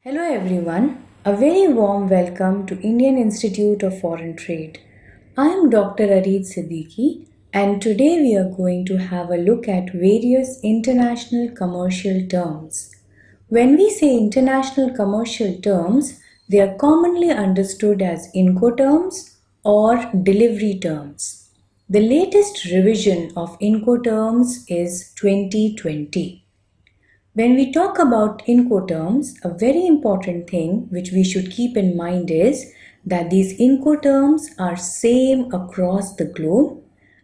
Hello everyone, a very warm welcome to Indian Institute of Foreign Trade. I am Dr. Areed Siddiqui and today we are going to have a look at various international commercial terms. When we say international commercial terms, they are commonly understood as Incoterms or delivery terms. The latest revision of Incoterms is 2020. When we talk about Incoterms, a very important thing which we should keep in mind is that these Incoterms are same across the globe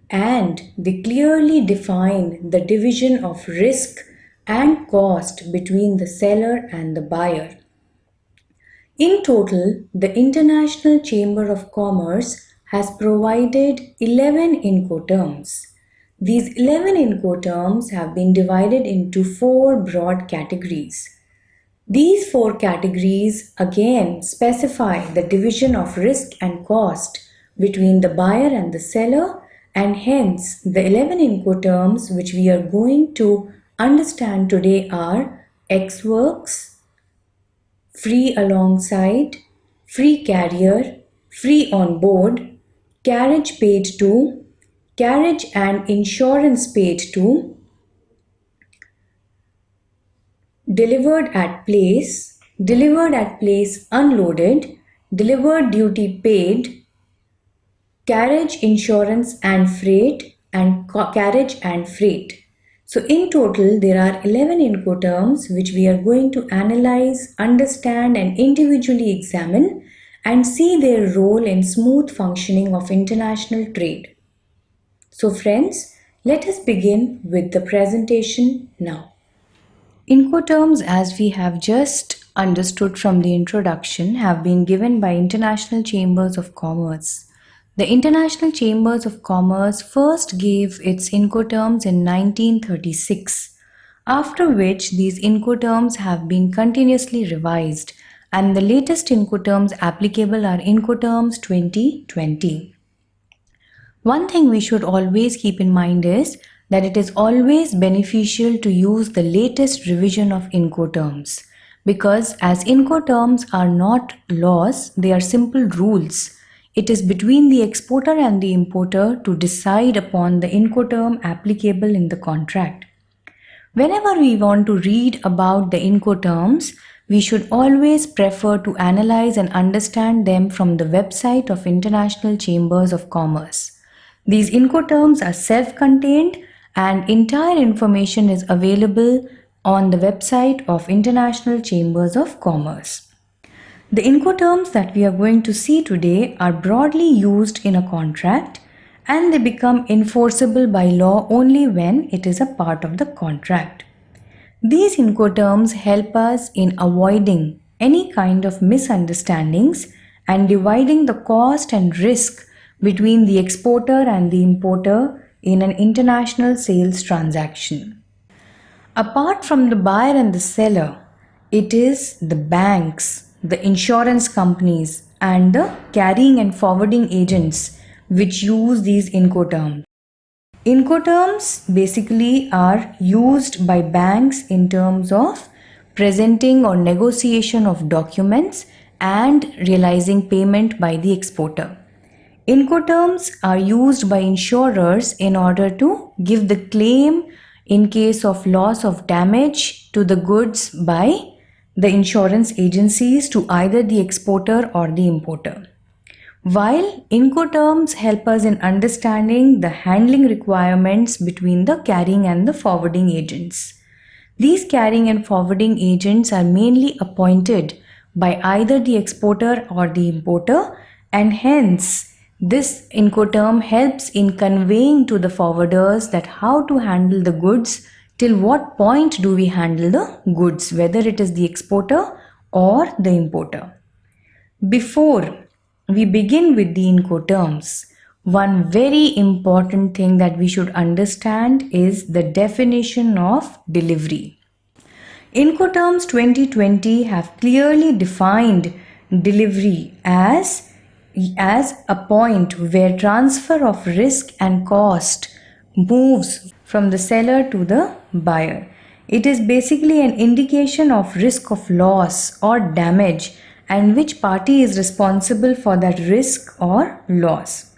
and they clearly define the division of risk and cost between the seller and the buyer. In total, the International Chamber of Commerce has provided 11 Incoterms. These 11 Incoterms have been divided into four broad categories. These four categories again specify the division of risk and cost between the buyer and the seller, and hence the 11 Incoterms which we are going to understand today are ex works, free alongside, free carrier, free on board, carriage paid to, carriage and insurance paid to, delivered at place unloaded, delivered duty paid, carriage insurance and freight, and carriage and freight. So in total, there are 11 Incoterms which we are going to analyze, understand and individually examine and see their role in smooth functioning of international trade. So friends, let us begin with the presentation now. Incoterms, as we have just understood from the introduction, have been given by International Chambers of Commerce. The International Chambers of Commerce first gave its Incoterms in 1936, after which these Incoterms have been continuously revised, and the latest Incoterms applicable are Incoterms 2020. One thing we should always keep in mind is that it is always beneficial to use the latest revision of Incoterms, because as Incoterms are not laws, they are simple rules. It is between the exporter and the importer to decide upon the Incoterm applicable in the contract. Whenever we want to read about the Incoterms, we should always prefer to analyze and understand them from the website of International Chambers of Commerce. These Incoterms are self-contained and entire information is available on the website of International Chambers of Commerce. The Incoterms that we are going to see today are broadly used in a contract and they become enforceable by law only when it is a part of the contract. These Incoterms help us in avoiding any kind of misunderstandings and dividing the cost and risk between the exporter and the importer in an international sales transaction. Apart from the buyer and the seller, it is the banks, the insurance companies and the carrying and forwarding agents which use these Incoterms. Incoterms basically are used by banks in terms of presenting or negotiation of documents and realizing payment by the exporter. Incoterms are used by insurers in order to give the claim in case of loss of damage to the goods by the insurance agencies to either the exporter or the importer. While Incoterms help us in understanding the handling requirements between the carrying and the forwarding agents. These carrying and forwarding agents are mainly appointed by either the exporter or the importer, and hence this Incoterm helps in conveying to the forwarders that how to handle the goods, till what point do we handle the goods, whether it is the exporter or the importer. Before we begin with the Incoterms, one very important thing that we should understand is the definition of delivery. Incoterms 2020 have clearly defined delivery as a point where transfer of risk and cost moves from the seller to the buyer. It is basically an indication of risk of loss or damage and which party is responsible for that risk or loss.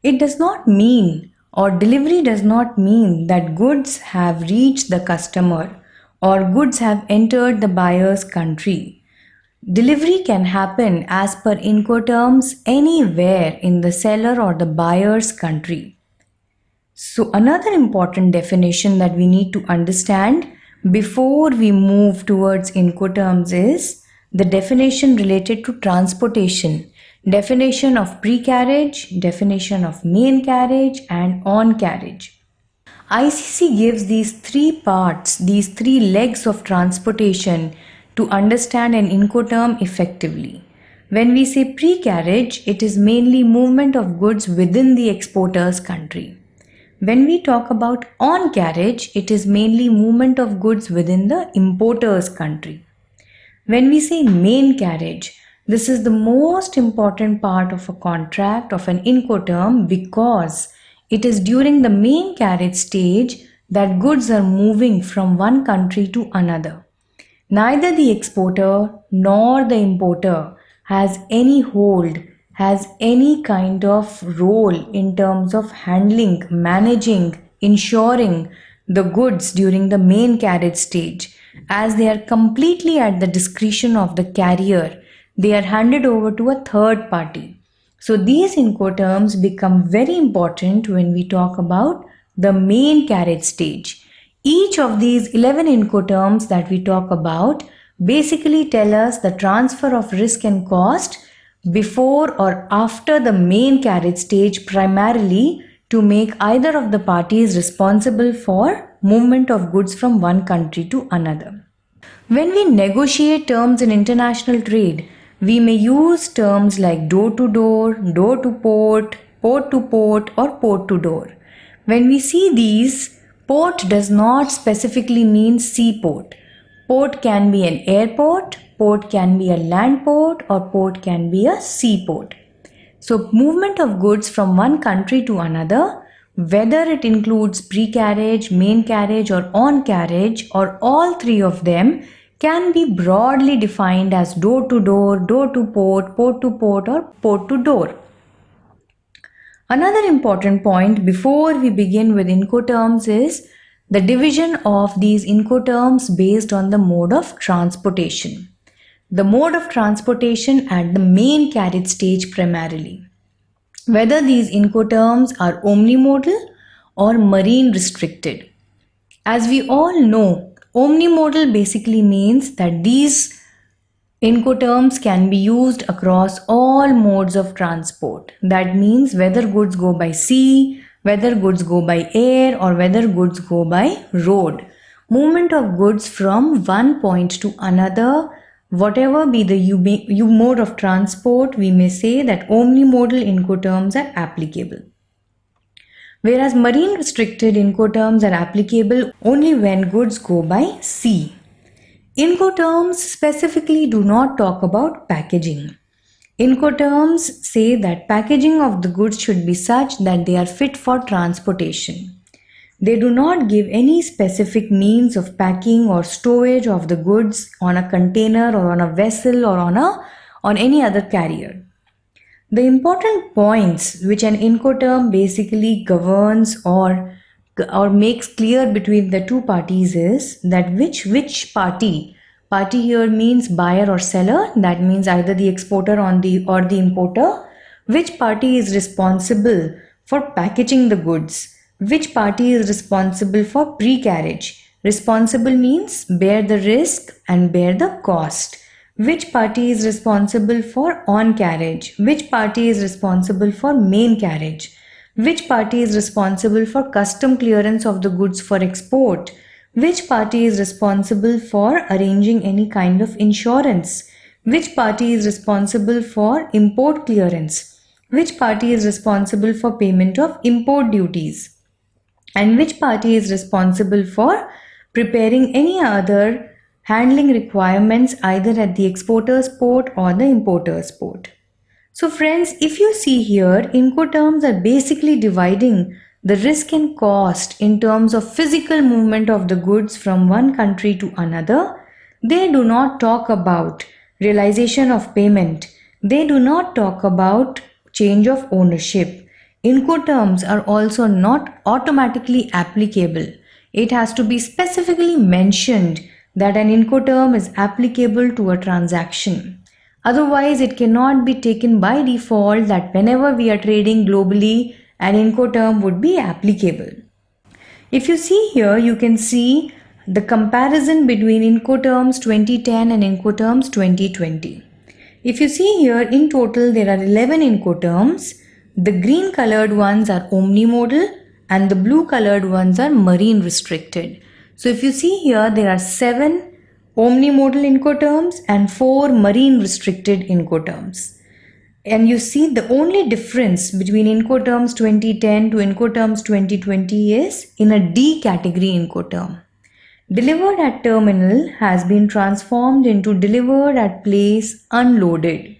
It does not mean, or delivery does not mean, that goods have reached the customer or goods have entered the buyer's country. Delivery can happen as per Incoterms anywhere in the seller or the buyer's country. So another important definition that we need to understand before we move towards Incoterms is the definition related to transportation. Definition of pre-carriage, definition of main carriage and on carriage. ICC gives these three parts, these three legs of transportation to understand an Incoterm effectively. When we say pre-carriage, it is mainly movement of goods within the exporter's country. When we talk about on carriage, it is mainly movement of goods within the importer's country. When we say main carriage, this is the most important part of a contract of an Incoterm because it is during the main carriage stage that goods are moving from one country to another. Neither the exporter nor the importer has any hold, has any kind of role in terms of handling, managing, ensuring the goods during the main carriage stage, as they are completely at the discretion of the carrier. They are handed over to a third party. So these Incoterms become very important when we talk about the main carriage stage. Each of these 11 Incoterms that we talk about basically tell us the transfer of risk and cost before or after the main carriage stage, primarily to make either of the parties responsible for movement of goods from one country to another. When we negotiate terms in international trade, we may use terms like door to port to port, or port to door. When we see these, port does not specifically mean seaport. Port can be an airport, port can be a land port, or port can be a seaport. So movement of goods from one country to another, whether it includes pre-carriage, main carriage or on carriage or all three of them, can be broadly defined as door to port to port or port to door. Another important point before we begin with Incoterms is the division of these Incoterms based on the mode of transportation. The mode of transportation at the main carriage stage primarily. Whether these Incoterms are omnimodal or marine restricted. As we all know, omnimodal basically means that these Incoterms can be used across all modes of transport. That means whether goods go by sea, whether goods go by air, or whether goods go by road. Movement of goods from one point to another, whatever be the mode of transport, we may say that omnimodal Incoterms are applicable. Whereas marine restricted Incoterms are applicable only when goods go by sea. Incoterms specifically do not talk about packaging. Incoterms say that packaging of the goods should be such that they are fit for transportation. They do not give any specific means of packing or stowage of the goods on a container or on a vessel or on any other carrier. The important points which an Incoterm basically governs or makes clear between the two parties is that which party here means buyer or seller, that means either the exporter or the importer, which party is responsible for packaging the goods, which party is responsible for pre-carriage. Responsible means bear the risk and bear the cost. Which party is responsible for on carriage, which party is responsible for main carriage, which party is responsible for custom clearance of the goods for export, which party is responsible for arranging any kind of insurance, which party is responsible for import clearance, which party is responsible for payment of import duties, and which party is responsible for preparing any other handling requirements either at the exporter's port or the importer's port. So friends, if you see here, Incoterms are basically dividing the risk and cost in terms of physical movement of the goods from one country to another. They do not talk about realization of payment. They do not talk about change of ownership. Incoterms are also not automatically applicable. It has to be specifically mentioned that an Incoterm is applicable to a transaction. Otherwise, it cannot be taken by default that whenever we are trading globally, an Incoterm would be applicable. If you see here, you can see the comparison between Incoterms 2010 and Incoterms 2020. If you see here, in total there are 11 Incoterms. The green colored ones are omnimodal and the blue colored ones are marine restricted. So if you see here, there are 7 omnimodal Incoterms and 4 marine restricted Incoterms. And you see the only difference between Incoterms 2010 to Incoterms 2020 is in a D category Incoterm. Delivered at terminal has been transformed into delivered at place unloaded.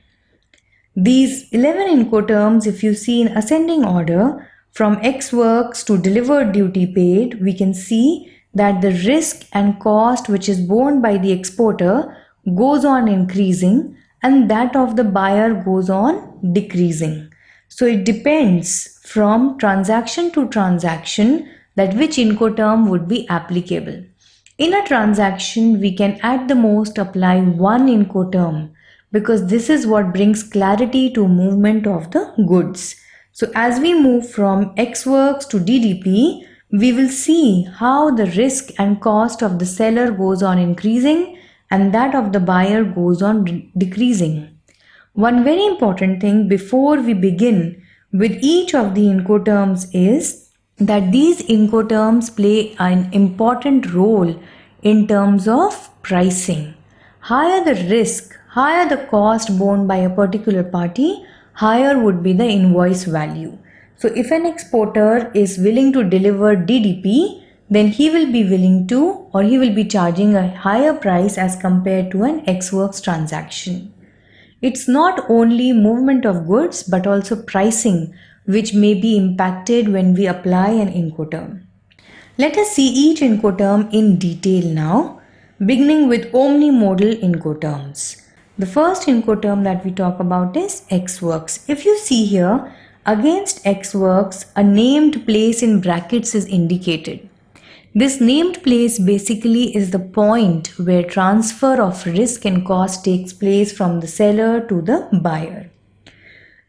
These 11 Incoterms, if you see in ascending order, from Ex Works to delivered duty paid, we can see that the risk and cost which is borne by the exporter goes on increasing and that of the buyer goes on decreasing. So it depends from transaction to transaction that which Incoterm would be applicable. In a transaction, we can at the most apply one Incoterm because this is what brings clarity to movement of the goods. So as we move from Ex Works to DDP, we will see how the risk and cost of the seller goes on increasing and that of the buyer goes on decreasing. One very important thing before we begin with each of the Incoterms is that these Incoterms play an important role in terms of pricing. Higher the risk, higher the cost borne by a particular party, higher would be the invoice value. So if an exporter is willing to deliver DDP, then he will be willing to or he will be charging a higher price as compared to an Ex Works transaction. It's not only movement of goods but also pricing which may be impacted when we apply an Incoterm. Let us see each Incoterm in detail now, beginning with omnimodal Incoterms. The first Incoterm that we talk about is Ex Works. If you see here, against Ex Works, a named place in brackets is indicated. This named place basically is the point where transfer of risk and cost takes place from the seller to the buyer.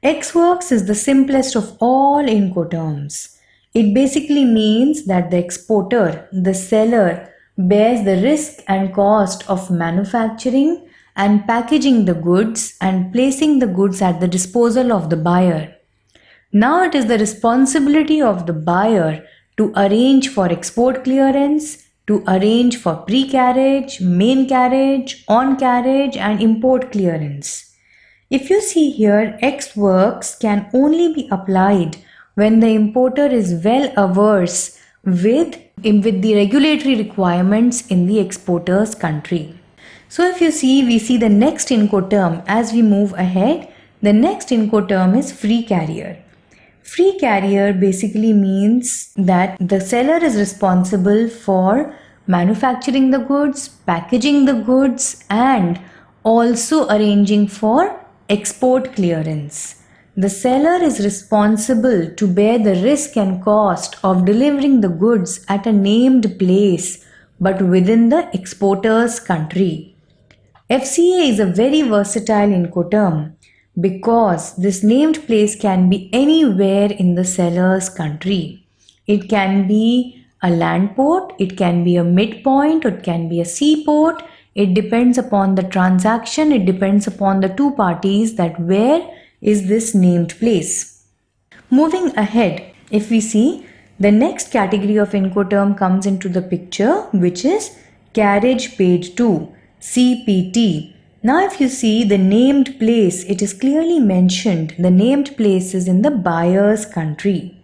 Ex Works is the simplest of all Incoterms. It basically means that the exporter, the seller, bears the risk and cost of manufacturing and packaging the goods and placing the goods at the disposal of the buyer. Now it is the responsibility of the buyer to arrange for export clearance, to arrange for pre-carriage, main carriage, on carriage and import clearance. If you see here, Ex Works can only be applied when the importer is well averse with the regulatory requirements in the exporter's country. So if you see, we see the next Incoterm as we move ahead. The next Incoterm is free carrier. Free carrier basically means that the seller is responsible for manufacturing the goods, packaging the goods and also arranging for export clearance. The seller is responsible to bear the risk and cost of delivering the goods at a named place but within the exporter's country. FCA is a very versatile Incoterm because this named place can be anywhere in the seller's country. It can be a land port, it can be a midpoint, it can be a seaport. It depends upon the transaction, it depends upon the two parties that where is this named place. Moving ahead, if we see, the next category of Incoterm comes into the picture, which is carriage paid to, CPT. Now if you see the named place, it is clearly mentioned. The named place is in the buyer's country.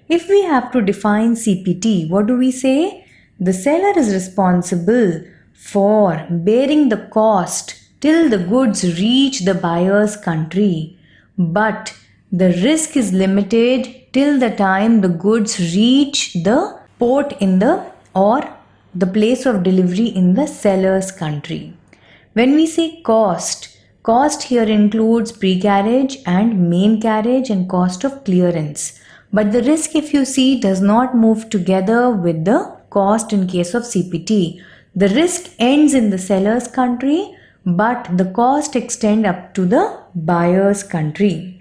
If we have to define CPT, what do we say? The seller is responsible for bearing the cost till the goods reach the buyer's country. But The risk is limited till the time the goods reach the port in the or the place of delivery in the seller's country. When we say cost, cost here includes pre-carriage and main carriage and cost of clearance. But the risk, if you see, does not move together with the cost in case of CPT. The risk ends in the seller's country, but the cost extends up to the buyer's country.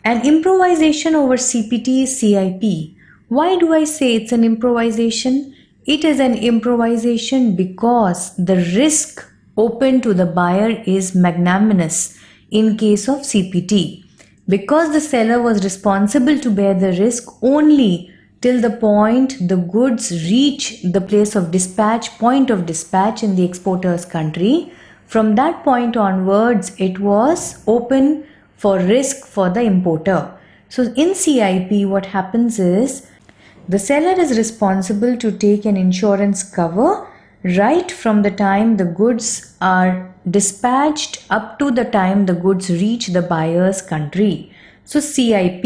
An improvisation over CPT is CIP. Why do I say it's an improvisation? It is an improvisation because the risk open to the buyer is magnanimous in case of CPT. Because the seller was responsible to bear the risk only till the point the goods reach the place of dispatch, point of dispatch in the exporter's country. From that point onwards, it was open for risk for the importer. So in CIP, what happens is the seller is responsible to take an insurance cover right from the time the goods are dispatched up to the time the goods reach the buyer's country. So CIP,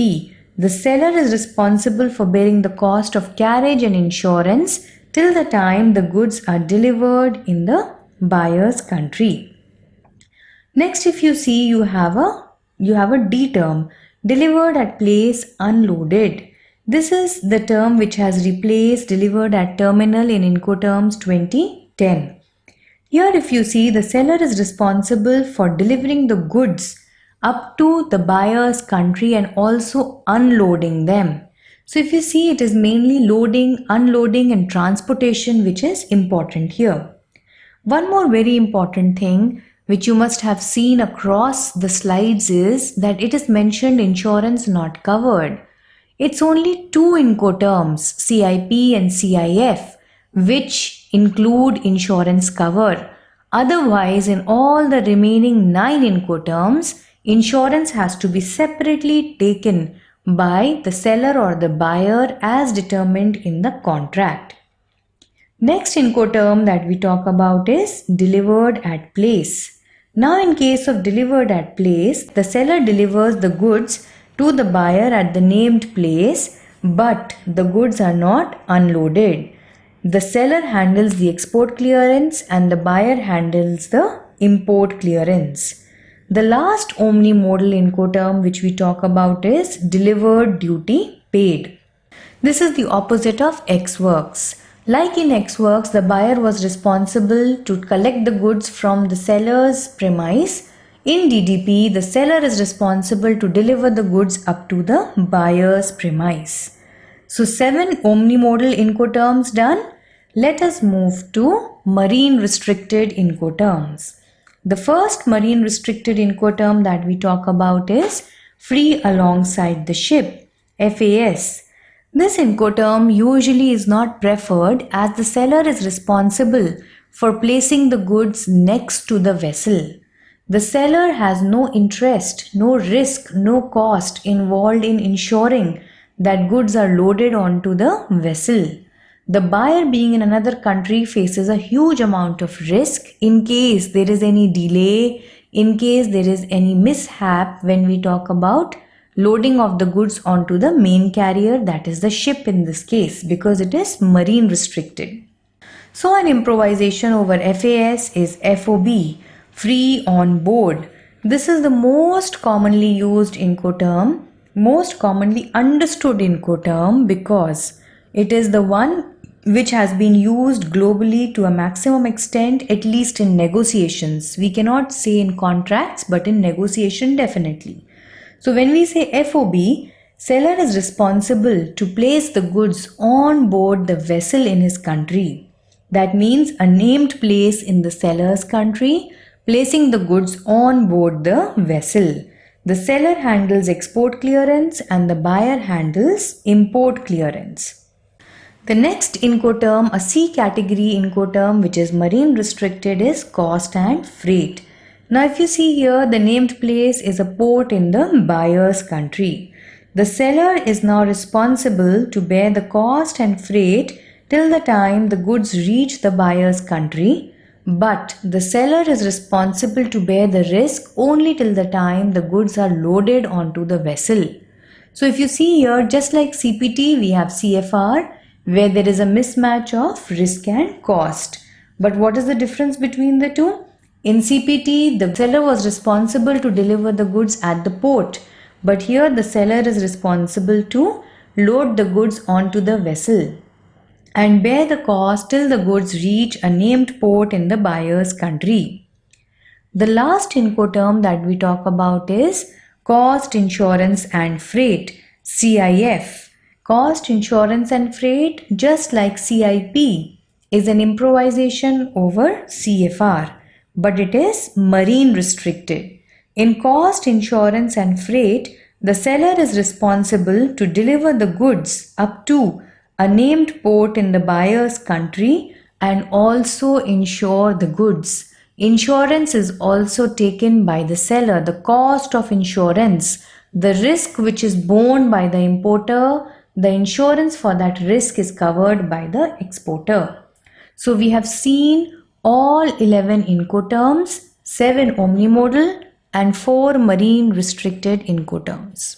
the seller is responsible for bearing the cost of carriage and insurance till the time the goods are delivered in the buyer's country. Next, if you see, you have a D term, delivered at place unloaded. This is the term which has replaced delivered at terminal in Incoterms 2010. Here, if you see, the seller is responsible for delivering the goods up to the buyer's country and also unloading them. So if you see, it is mainly loading, unloading and transportation which is important here. One more very important thing which you must have seen across the slides is that it is mentioned insurance not covered. It's only two Incoterms, CIP and CIF, which include insurance cover. Otherwise, in all the remaining 9 Incoterms, insurance has to be separately taken by the seller or the buyer as determined in the contract. Next Incoterm that we talk about is delivered at place. Now in case of delivered at place, the seller delivers the goods to the buyer at the named place, but the goods are not unloaded. The seller handles the export clearance and the buyer handles the import clearance. The last omni-modal Incoterm which we talk about is delivered duty paid. This is the opposite of Ex Works. Like in Ex Works, the buyer was responsible to collect the goods from the seller's premise. In DDP, the seller is responsible to deliver the goods up to the buyer's premise. So 7 omni-modal Incoterms done. Let us move to marine restricted Incoterms. The first marine restricted Incoterm that we talk about is free alongside the ship, FAS. This Incoterm usually is not preferred as the seller is responsible for placing the goods next to the vessel. The seller has no interest, no risk, no cost involved in ensuring that goods are loaded onto the vessel. The buyer being in another country faces a huge amount of risk in case there is any delay, in case there is any mishap when we talk about loading of the goods onto the main carrier, that is the ship in this case, because it is marine restricted. So an improvisation over FAS is FOB, free on board. This is the most commonly used Incoterm, most commonly understood Incoterm because it is the one which has been used globally to a maximum extent, at least in negotiations. We cannot say in contracts, but in negotiation definitely. So when we say FOB, seller is responsible to place the goods on board the vessel in his country. That means a named place in the seller's country, placing the goods on board the vessel. The seller handles export clearance and the buyer handles import clearance. The next Incoterm, a C category Incoterm which is marine restricted, is cost and freight. Now if you see here, the named place is a port in the buyer's country. The seller is now responsible to bear the cost and freight till the time the goods reach the buyer's country, but the seller is responsible to bear the risk only till the time the goods are loaded onto the vessel. So if you see here, just like CPT, we have CFR, where there is a mismatch of risk and cost. But what is the difference between the two? In CPT, the seller was responsible to deliver the goods at the port, but here the seller is responsible to load the goods onto the vessel and bear the cost till the goods reach a named port in the buyer's country. The last Incoterm that we talk about is Cost, Insurance and Freight, CIF. Cost, Insurance and Freight, just like CIP, is an improvisation over CFR, but it is marine restricted. In Cost, Insurance and Freight, the seller is responsible to deliver the goods up to a named port in the buyer's country and also insure the goods. Insurance is also taken by the seller. The cost of insurance, the risk which is borne by the importer, the insurance for that risk is covered by the exporter. So we have seen all 11 Incoterms, 7 omnimodal and 4 marine restricted Incoterms.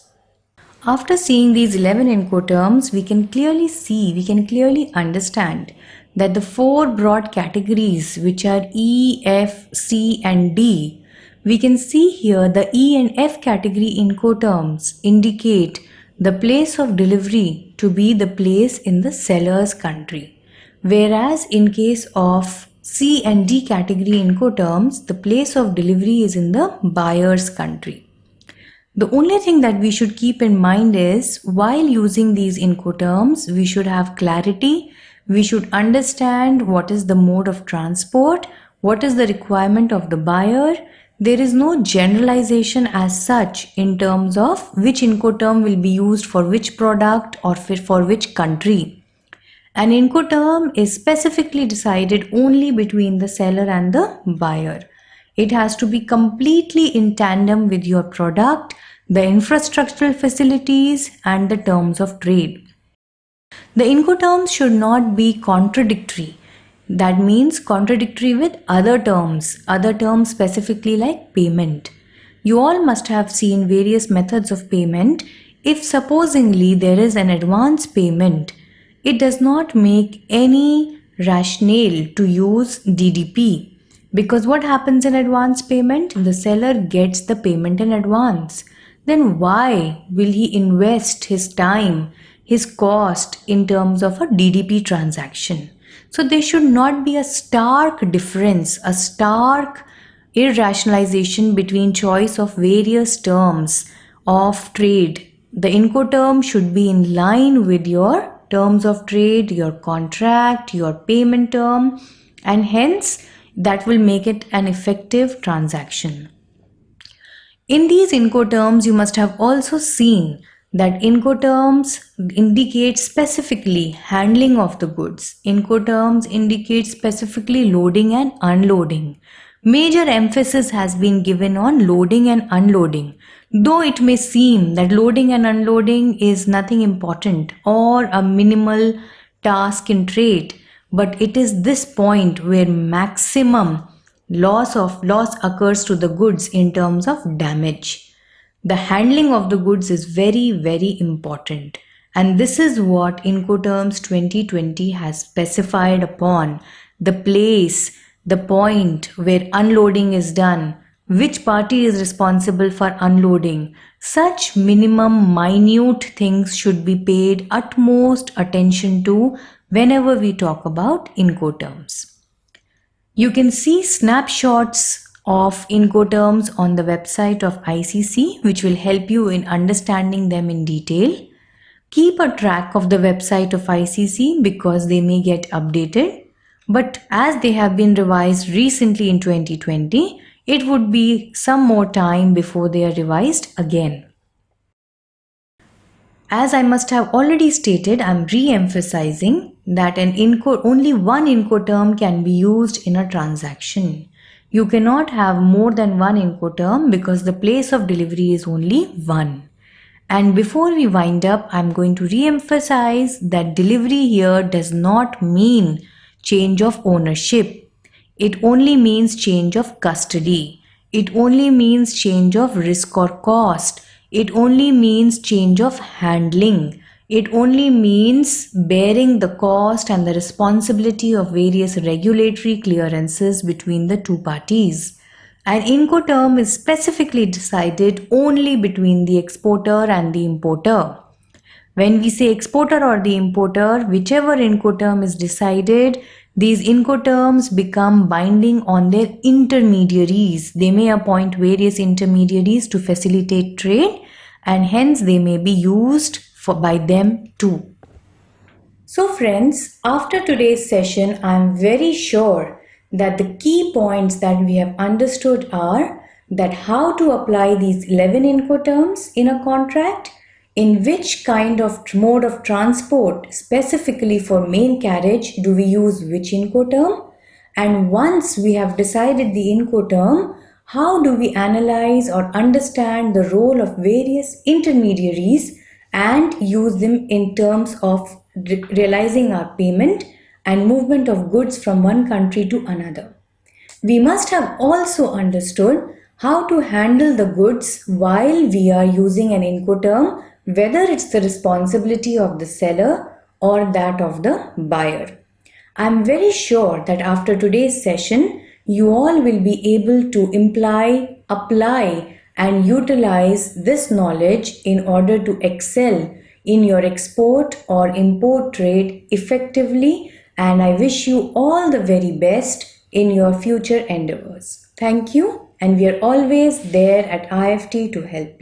After seeing these 11 Incoterms, we can clearly understand that the 4 broad categories, which are E, F, C and D, we can see here the E and F category Incoterms indicate the place of delivery to be the place in the seller's country. Whereas in case of C and D category Incoterms, the place of delivery is in the buyer's country. The only thing that we should keep in mind is while using these Incoterms, we should have clarity. We should understand what is the mode of transport, what is the requirement of the buyer. There is no generalization as such in terms of which Incoterm will be used for which product or for which country. An Incoterm is specifically decided only between the seller and the buyer. It has to be completely in tandem with your product, the infrastructural facilities and the terms of trade. The Incoterms should not be contradictory. That means contradictory with other terms specifically like payment. You all must have seen various methods of payment. If supposingly there is an advance payment, it does not make any rationale to use DDP. Because what happens in advance payment? The seller gets the payment in advance. Then why will he invest his time, his cost in terms of a DDP transaction? So there should not be a stark difference, a stark irrationalization between choice of various terms of trade. The Incoterm should be in line with your terms of trade, your contract, your payment term, and hence that will make it an effective transaction. In these Incoterms, you must have also seen that Incoterms indicate specifically handling of the goods. Incoterms indicate specifically loading and unloading. Major emphasis has been given on loading and unloading. Though it may seem that loading and unloading is nothing important or a minimal task in trade, but it is this point where maximum loss occurs to the goods in terms of damage. The handling of the goods is very, very important. And this is what Incoterms 2020 has specified upon the place, the point where unloading is done, which party is responsible for unloading. Such minimum minute things should be paid utmost attention to whenever we talk about Incoterms. You can see snapshots of Incoterms on the website of ICC, which will help you in understanding them in detail. Keep a track of the website of ICC because they may get updated. But as they have been revised recently in 2020, it would be some more time before they are revised again. As I must have already stated, I am re-emphasizing that only one Incoterm can be used in a transaction. You cannot have more than one Incoterm because the place of delivery is only one. And before we wind up, I am going to re-emphasize that delivery here does not mean change of ownership. It only means change of custody. It only means change of risk or cost. It only means change of handling. It only means bearing the cost and the responsibility of various regulatory clearances between the two parties. An Incoterm is specifically decided only between the exporter and the importer. When we say exporter or the importer, whichever Incoterm is decided, these Incoterms become binding on their intermediaries. They may appoint various intermediaries to facilitate trade, and hence they may be used by them too. So friends, after today's session, I am very sure that the key points that we have understood are that how to apply these 11 Incoterms in a contract, in which kind of mode of transport specifically for main carriage do we use which Incoterm, and once we have decided the Incoterm, how do we analyze or understand the role of various intermediaries and use them in terms of realizing our payment and movement of goods from one country to another. We must have also understood how to handle the goods while we are using an Incoterm, whether it's the responsibility of the seller or that of the buyer. I'm very sure that after today's session, you all will be able to apply and utilize this knowledge in order to excel in your export or import trade effectively, and I wish you all the very best in your future endeavors. Thank you, and we are always there at IFT to help you.